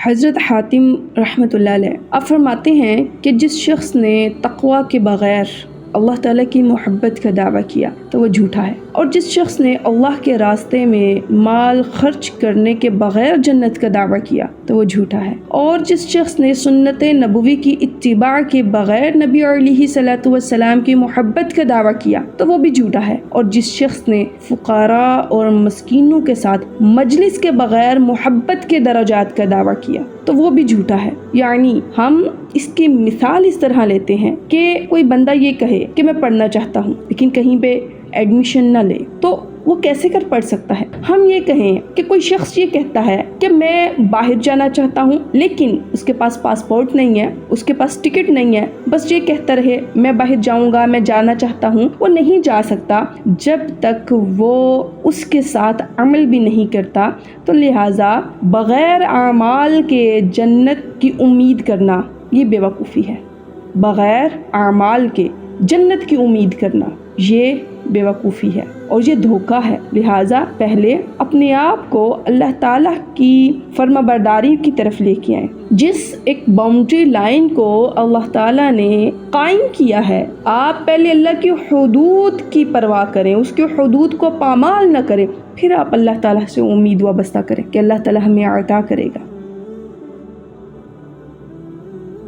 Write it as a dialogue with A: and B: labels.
A: حضرت حاتم رحمۃ اللہ علیہ آپ فرماتے ہیں کہ جس شخص نے تقوی کے بغیر اللہ تعالیٰ کی محبت کا دعویٰ کیا تو وہ جھوٹا ہے، اور جس شخص نے اللہ کے راستے میں مال خرچ کرنے کے بغیر جنت کا دعویٰ کیا تو وہ جھوٹا ہے، اور جس شخص نے سنت نبوی کی اتباع کے بغیر نبی علیہ صلاۃ والسلام کی محبت کا دعویٰ کیا تو وہ بھی جھوٹا ہے، اور جس شخص نے فقراء اور مسکینوں کے ساتھ مجلس کے بغیر محبت کے درجات کا دعویٰ کیا تو وہ بھی جھوٹا ہے۔ یعنی ہم اس کی مثال اس طرح لیتے ہیں کہ کوئی بندہ یہ کہے کہ میں پڑھنا چاہتا ہوں لیکن کہیں پہ ایڈمیشن نہ لے تو وہ کیسے کر پڑھ سکتا ہے؟ ہم یہ کہیں کہ کوئی شخص یہ کہتا ہے کہ میں باہر جانا چاہتا ہوں لیکن اس کے پاس پاسپورٹ نہیں ہے، اس کے پاس ٹکٹ نہیں ہے، بس یہ کہتا رہے میں باہر جاؤں گا، میں جانا چاہتا ہوں، وہ نہیں جا سکتا جب تک وہ اس کے ساتھ عمل بھی نہیں کرتا۔ تو لہٰذا بغیر اعمال کے جنت کی امید کرنا یہ بے وقوفی ہے، بغیر اعمال کے جنت کی امید کرنا یہ بے وقوفی ہے اور یہ دھوکہ ہے۔ لہٰذا پہلے اپنے آپ کو اللہ تعالیٰ کی فرما برداری کی طرف لے کے آئیں۔ جس ایک باؤنڈری لائن کو اللہ تعالیٰ نے قائم کیا ہے، آپ پہلے اللہ کی حدود کی پرواہ کریں، اس کی حدود کو پامال نہ کریں، پھر آپ اللہ تعالیٰ سے امید وابستہ کریں کہ اللہ تعالیٰ ہمیں عطا کرے گا۔